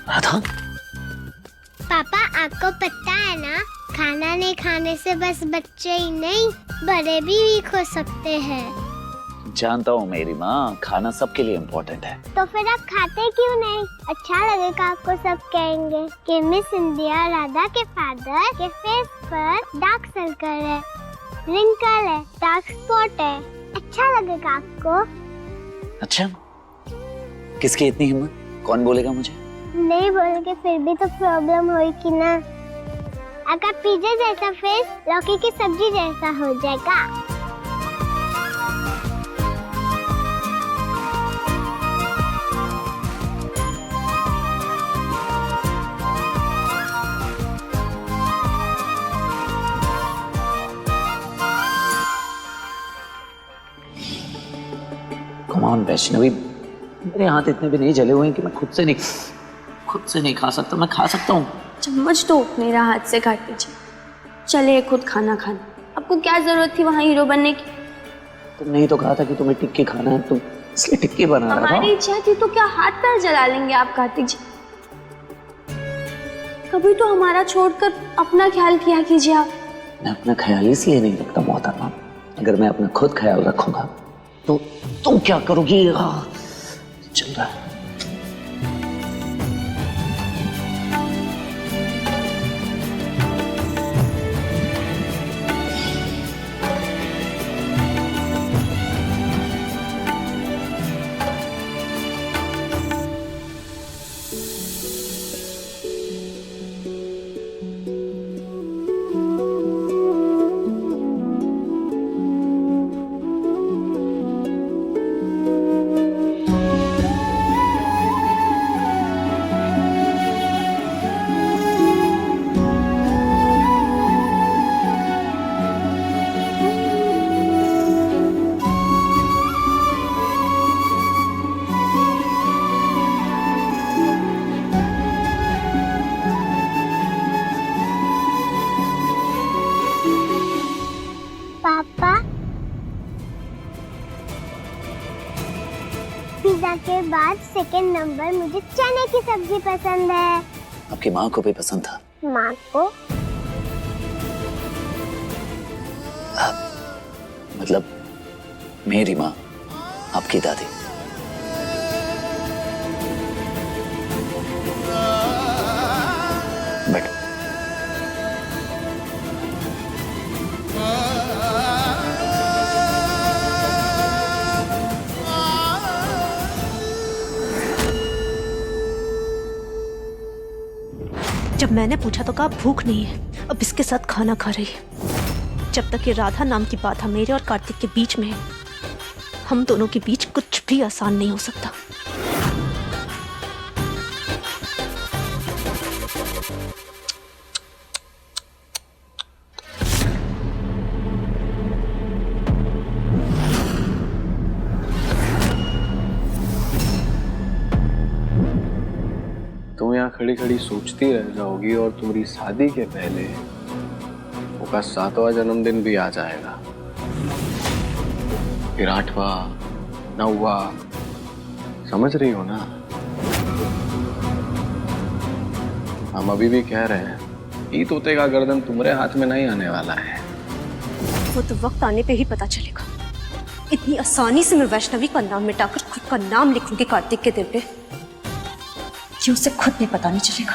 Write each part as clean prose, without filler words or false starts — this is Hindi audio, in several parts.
राधा, पापा आपको पता है ना, खाना नहीं खाने से बस बच्चे ही नहीं बड़े भी वीक हो सकते हैं। जानता हूँ मेरी माँ, खाना सबके लिए इम्पोर्टेंट है। तो फिर आप खाते क्यों नहीं? अच्छा लगेगा आपको सब कहेंगे कि मिस इंडिया राधा के फादर के फेस पर डार्क सर्कल है, रिंकल है, डार्क स्पॉट है। अच्छा लगेगा आपको? अच्छा, किसकी इतनी हिम्मत? कौन बोलेगा मुझे? नहीं बोलेंगे फिर भी तो प्रॉब्लम होगी ना। अगर पिज्जा जैसा फेस लौकी की सब्जी जैसा हो जाएगा। कम ऑन वैष्णवी, मेरे हाथ इतने भी नहीं जले हुए हैं कि मैं खुद से नहीं खा सकता। मैं खा सकता हूँ। चम्मच तो मेरा हाथ से काट दीजिए। चले खुद खाना खाना। आपको क्या जरूरत थी वहाँ हीरो बनने की? तुमने ही तो कहा था कि तुम्हें टिक्की खाना है, तुम इसलिए टिक्की बना रहा था। हमारी इच्छा थी तो क्या हाथ पैर जला लेंगे आप कार्तिक जी? कभी तो हमारा छोड़कर अपना ख्याल किया कीजिए आप। मैं अपना ख्याल इसलिए नहीं रखता मोहतरमा, अगर मैं अपना खुद ख्याल रखूंगा तो तुम क्या करोगी? चल रहा है। पापा, पिज्जा के बाद सेकंड नंबर मुझे चने की सब्जी पसंद है। आपकी माँ को भी पसंद था? माँ को? मतलब मेरी माँ, आपकी दादी। बट जब मैंने पूछा तो कहा भूख नहीं है, अब इसके साथ खाना खा रही है। जब तक ये राधा नाम की बात है मेरे और कार्तिक के बीच में है, हम दोनों के बीच कुछ भी आसान नहीं हो सकता। तुम यहाँ खड़ी खड़ी सोचती रह जाओगी और तुम्हारी शादी के पहले उसका 7वां जन्मदिन भी आ जाएगा, फिर 8वां, 9वां। समझ रही हो ना? हम अभी भी कह रहे हैं, ई तोते का गर्दन तुम्हारे हाथ में नहीं आने वाला है। वो तो वक्त आने पे ही पता चलेगा। इतनी आसानी से मैं वैष्णवी का नाम मिटाकर खुद का नाम लिखूंगी कार्तिक के दिल पे, कि उसे खुद भी पता नहीं चलेगा।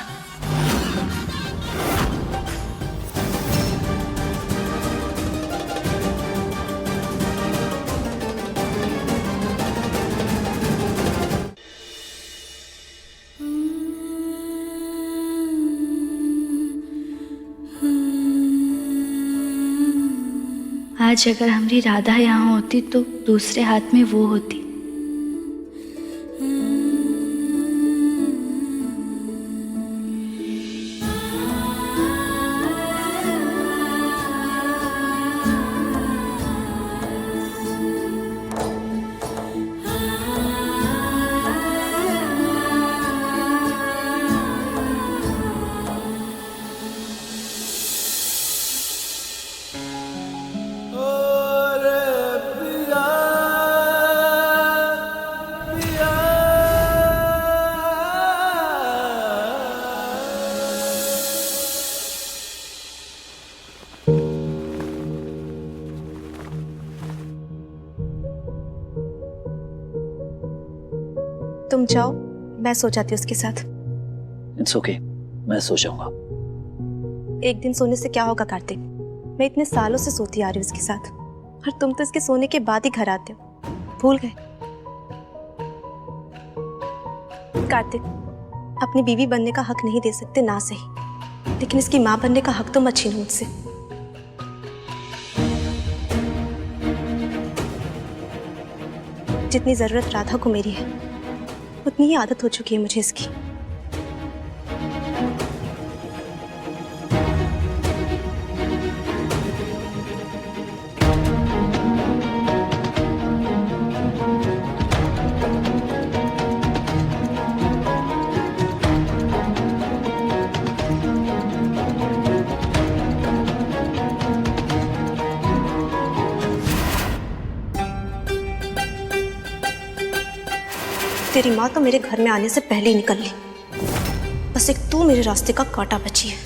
आज अगर हमारी राधा यहाँ होती तो दूसरे हाथ में वो होती। तुम जाओ, मैं सो जाती हूँ उसके साथ। इट्स ओके, मैं सो जाऊंगा। एक दिन सोने से क्या होगा कार्तिक? मैं इतने सालों से सोती आ रही हूँ उसके साथ, और तुम तो इसके सोने के बाद ही घर आते हो। भूल गए? कार्तिक, अपनी बीवी बनने का हक नहीं दे सकते ना सही, लेकिन इसकी माँ बनने का हक तो मत छीनो मुझसे। जितनी जरूरत राधा को मेरी है, उतनी ही आदत हो चुकी है मुझे इसकी। तेरी माँ तो मेरे घर में आने से पहले ही निकल ली, बस एक तू मेरे रास्ते का कांटा बची है।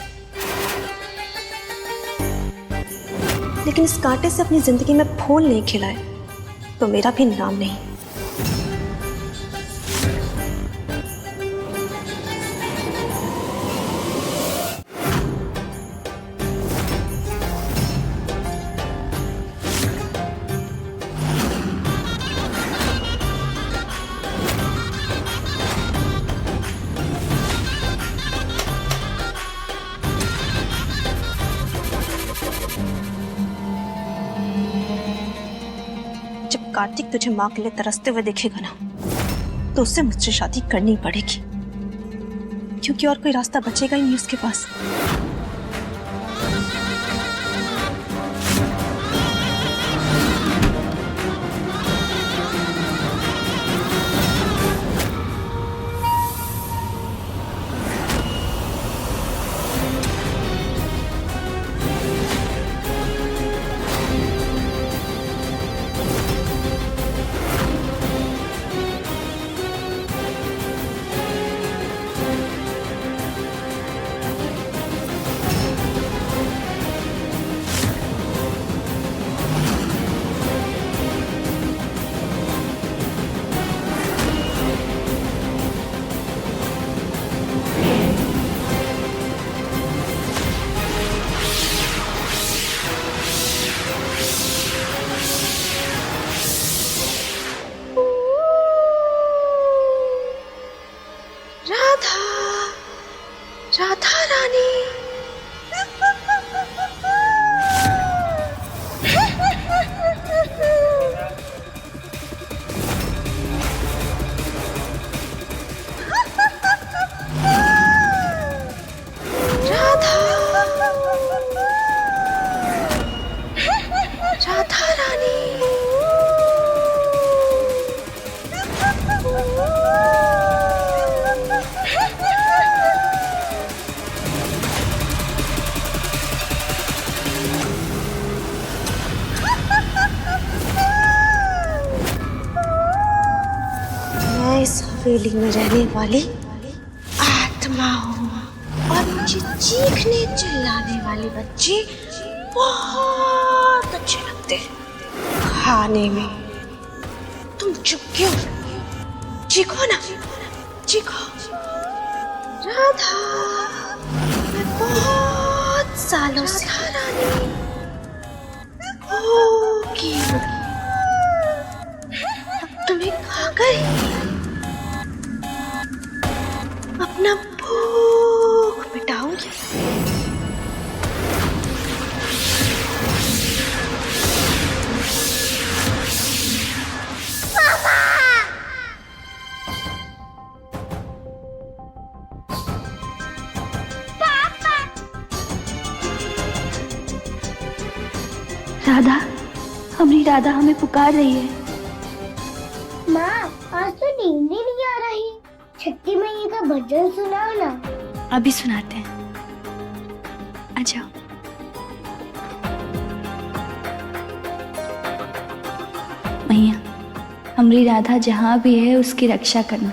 लेकिन इस कांटे से अपनी जिंदगी में फूल नहीं खिलाए तो मेरा भी नाम नहीं। जब कार्तिक तुझे माँ के लिए तरसते हुए देखेगा ना, तो उससे मुझसे शादी करनी पड़ेगी, क्योंकि और कोई रास्ता बचेगा ही नहीं उसके पास। राधा रानी, राधा रानी। मैं इस हवेली में रहने वाली आत्मा हूँ, और मुझे चीखने चिल्लाने वाले बच्चे बहुत अच्छे लगते हैं खाने में। तुम चुप क्यों? चीखो ना, चीखो। राधा, मैं बहुत सालों से होगी, अब तुम्हें खा गई, अपना भूख मिटाऊंगी। राधा, हमारी राधा हमें पुकार रही है। माँ, आज तो नींद ही नहीं आ रही। छठी मैया का भजन सुनाओ ना। अभी सुनाते हैं, आ जाओ। मैया, हमारी राधा जहाँ भी है उसकी रक्षा करना।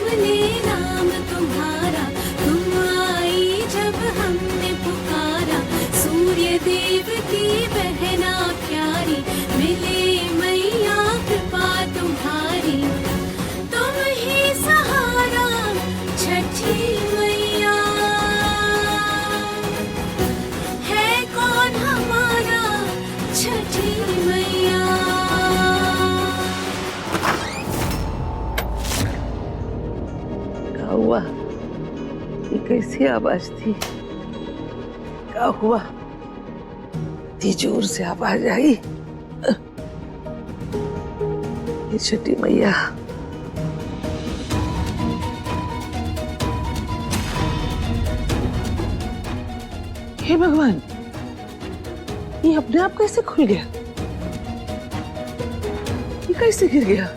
बोले नाम तुम्हारा, तुम आई जब हमने पुकारा। सूर्य देव की बहना प्यारी, मिले मैया कृपा तुम्हारी। तुम ही सहारा छठी मैया, है कौन हमारा छठी मैया। क्या हुआ? ये कैसी आवाज थी? क्या हुआ? इतनी जोर से आवाज आई? ये छठी मैया हे भगवान, ये अपने आप कैसे खुल गया? ये कैसे गिर गया?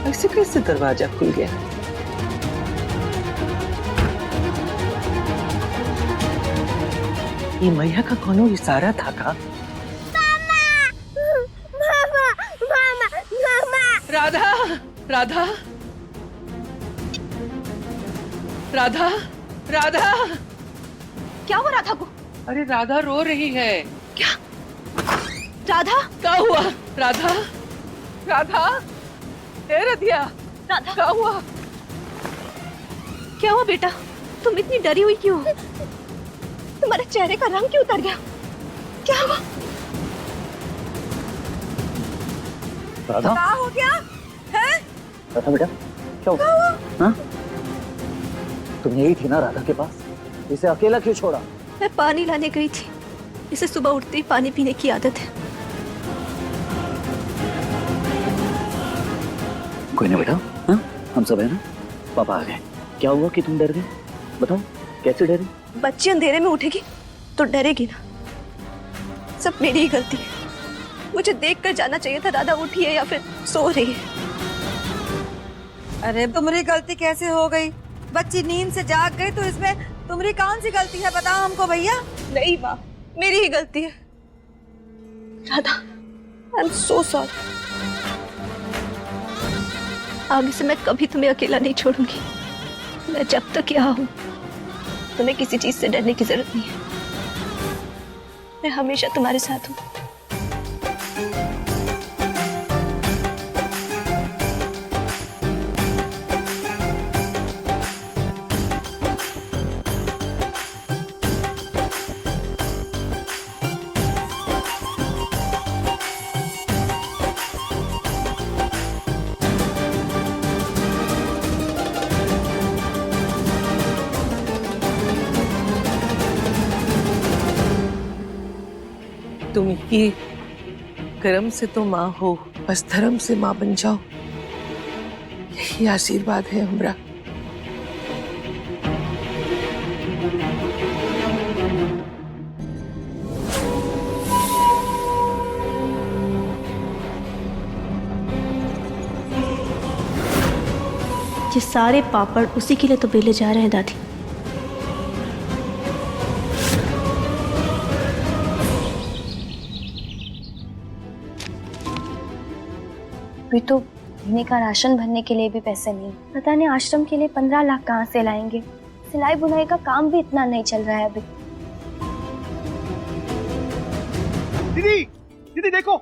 ऐसे कैसे दरवाजा खुल गया? ये मैया का कोनो इशारा था का? मामा मामा मामा। राधा, राधा, राधा, राधा। क्या हुआ राधा को? अरे राधा रो रही है। क्या? राधा? क्या हुआ? राधा, राधा, हे रधिया, राधा क्या हुआ? क्या हुआ बेटा? तुम इतनी डरी हुई क्यों? तुम्हारे चेहरे का रंग क्यों उतर गया? क्या हुआ? राधा, क्या हो गया? है? राधा बेटा, क्या हुआ? हाँ? तुम यही थी ना राधा के पास? इसे अकेला क्यों छोड़ा? मैं पानी लाने गई थी। इसे सुबह उठते ही पानी पीने की आदत है। कोई नहीं बेटा, हाँ? हम सब है ना? पापा आ गए। क्या हुआ कि तुम डर गए? बताओ, कैसे डरी? बच्ची अंधेरे में उठेगी तो डरेगी ना। सब मेरी ही गलती है। मुझे देख कर जाना चाहिए था राधा उठी है या फिर सो रही है। अरे तुम्हारी गलती कैसे हो गई? बच्ची नींद से जाग गई तो इसमें तुम्हारी कौन सी गलती है? बताओ हमको भैया। नहीं माँ, मेरी ही गलती है। Radha, I am so sorry. आगे से मैं कभी तुम्हें अकेला नहीं छोड़ूंगी। मैं जब तक यहाँ हूँ तुम्हें किसी चीज से डरने की जरूरत नहीं है। मैं हमेशा तुम्हारे साथ हूँ। तुम ही कर्म से तो माँ हो, बस धर्म से माँ बन जाओ, यही आशीर्वाद है हमरा। ये सारे पापड़ उसी के लिए तो बेले जा रहे हैं दादी। अभी तो महीने का राशन भरने के लिए भी पैसे नहीं। पता नहीं आश्रम के लिए 15 लाख कहाँ से लाएंगे। सिलाई बुनाई का काम भी इतना नहीं चल रहा है अभी। दीदी, दीदी देखो,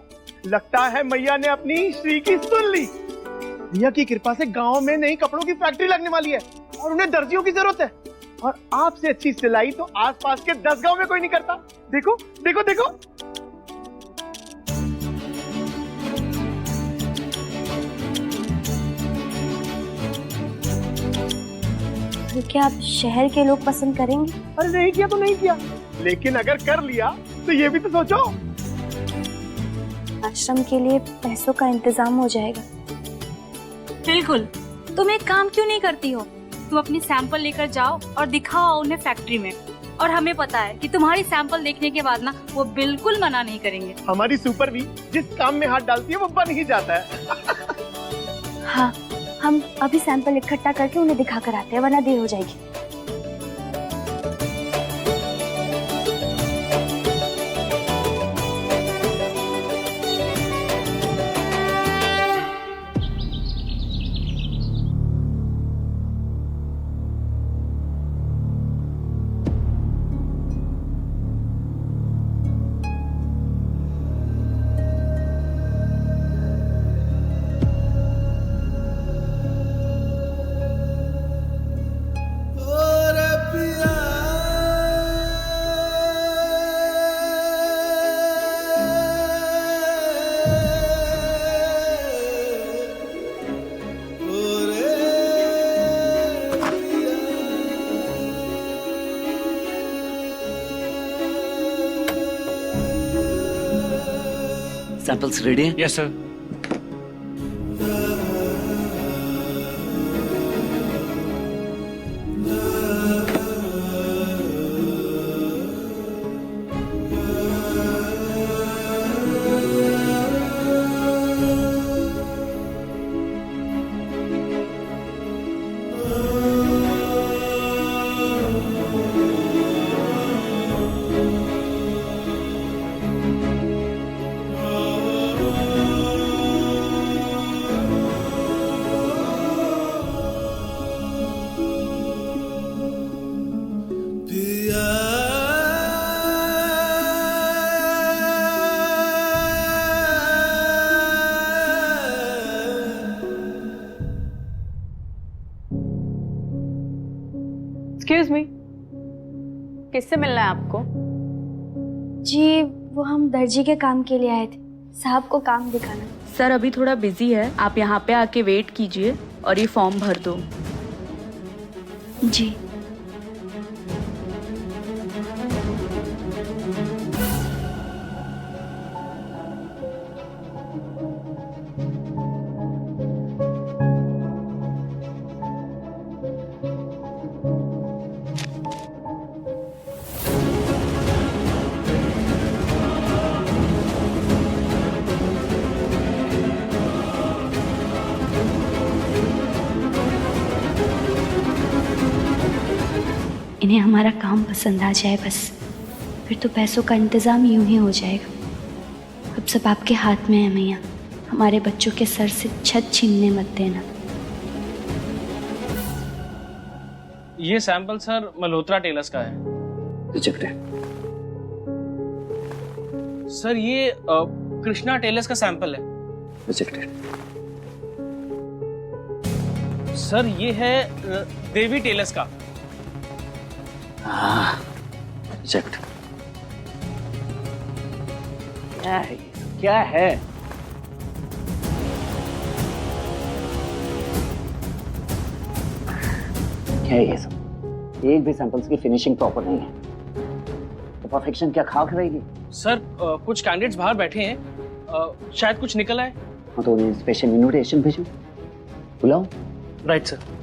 लगता है मैया ने अपनी श्री की सुन ली। मैया की कृपा से गांव में नई कपड़ों की फैक्ट्री लगने वाली है और उन्हें दर्जियों की जरूरत है। और आपसे अच्छी सिलाई तो आसपास के 10 गांव में कोई नहीं करता। देखो देखो देखो। तो क्या आप शहर के लोग पसंद करेंगे? अरे नहीं किया तो नहीं किया, लेकिन अगर कर लिया तो ये भी तो सोचो। आश्रम के लिए पैसों का इंतजाम हो जाएगा। बिल्कुल। तुम एक काम क्यों नहीं करती हो? तुम अपनी सैंपल लेकर जाओ और दिखाओ उन्हें फैक्ट्री में। और हमें पता है कि तुम्हारी सैंपल देखने के बाद ना वो बिल्कुल मना नहीं करेंगे। हमारी सुपर भी जिस काम में हाथ डालती है वो बन ही जाता है। हाँ, हम अभी सैंपल इकट्ठा करके उन्हें दिखा कर आते हैं, वरना देर हो जाएगी। सैंपल्स रेडी हैं? Yes sir. एक्सक्यूज मी, किससे मिलना है आपको? जी वो हम दर्जी के काम के लिए आए थे, साहब को काम दिखाना। सर अभी थोड़ा बिजी है, आप यहाँ पे आके वेट कीजिए और ये फॉर्म भर दो। जी इन्हें हमारा काम पसंद आ जाए बस, फिर तो पैसों का इंतजाम यूं ही हो जाएगा। अब सब आपके हाथ में है मैया, हमारे बच्चों के सर से छत छीनने मत देना। ये सैंपल सर मल्होत्रा टेलर्स का है। रिजेक्टेड। सर ये कृष्णा टेलर्स का सैंपल है। रिजेक्टेड। सर ये है देवी टेलर्स का। रिजेक्ट। क्या है? क्या है? क्या है ये सब? एक भी सैंपल्स की फिनिशिंग प्रॉपर नहीं है, तो परफेक्शन क्या खाक रहेगी? सर कुछ कैंडिडेट्स बाहर बैठे हैं, शायद कुछ निकल आए। हाँ तो उन्हें स्पेशल इन्विटेशन भेजो, बुलाओ। Right sir.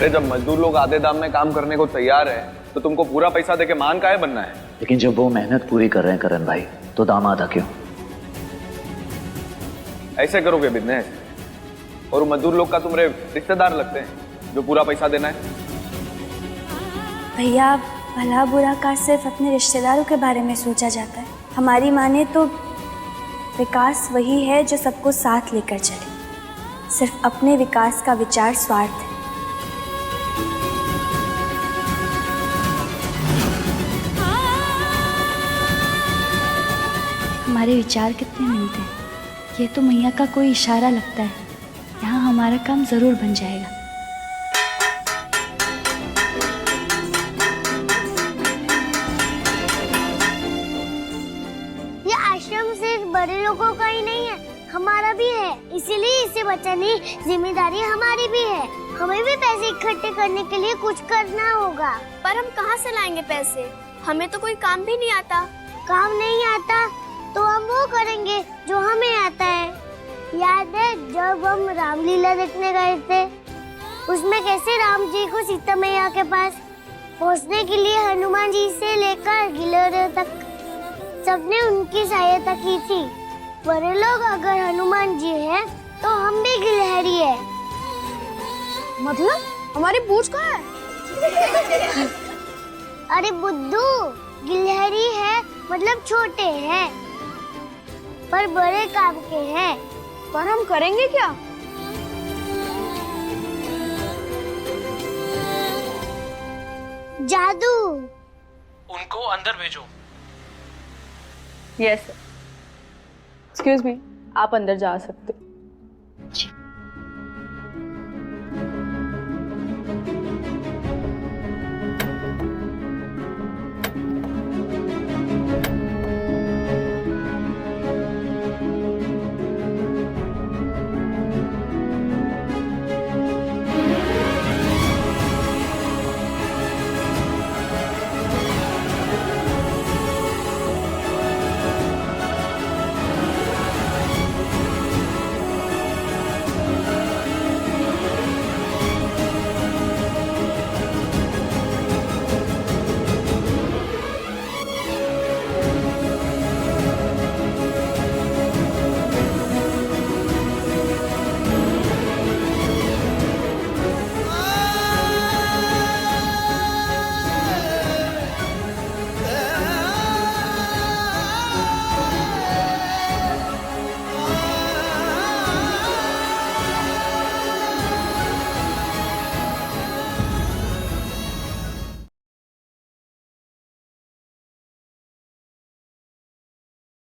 जब मजदूर लोग आधे दाम में काम करने को तैयार है तो तुमको पूरा पैसा देके मान काहे बनना है? लेकिन जब वो मेहनत पूरी कर रहे हैं करण भाई, तो दाम आधा क्यों? ऐसे करोगे बिजनेस? और मजदूर लोग का तुम्हारे रिश्तेदार लगते हैं जो पूरा पैसा देना है? भैया भला बुरा का सिर्फ अपने रिश्तेदारों के बारे में सोचा जाता है। हमारी माने तो विकास वही है जो सबको साथ लेकर चले। सिर्फ अपने विकास का विचार स्वार्थ है। हमारे विचार कितने मिलते हैं, ये तो मैया का कोई इशारा लगता है। यहाँ हमारा काम जरूर बन जाएगा। ये आश्रम सिर्फ बड़े लोगों का ही नहीं है, हमारा भी है। इसीलिए इसे बचाने जिम्मेदारी हमारी भी है। हमें भी पैसे इकट्ठे करने के लिए कुछ करना होगा। पर हम कहाँ से लाएंगे पैसे? हमें तो कोई काम भी नहीं आता। काम नहीं आता तो हम वो करेंगे जो हमें आता है। याद है जब हम रामलीला देखने गए थे, उसमें कैसे राम जी को सीता मैया के पास पहुंचने के लिए हनुमान जी से लेकर गिलहरी तक सबने उनकी सहायता की थी। बड़े लोग अगर हनुमान जी हैं, तो हम भी गिलहरी है। मतलब हमारी पूंछ कहाँ है? अरे बुद्धू, गिलहरी है मतलब छोटे हैं, पर बड़े काम के हैं। पर हम करेंगे क्या? जादू। उनको अंदर भेजो। Yes sir. एक्सक्यूज मी, आप अंदर जा सकते हो।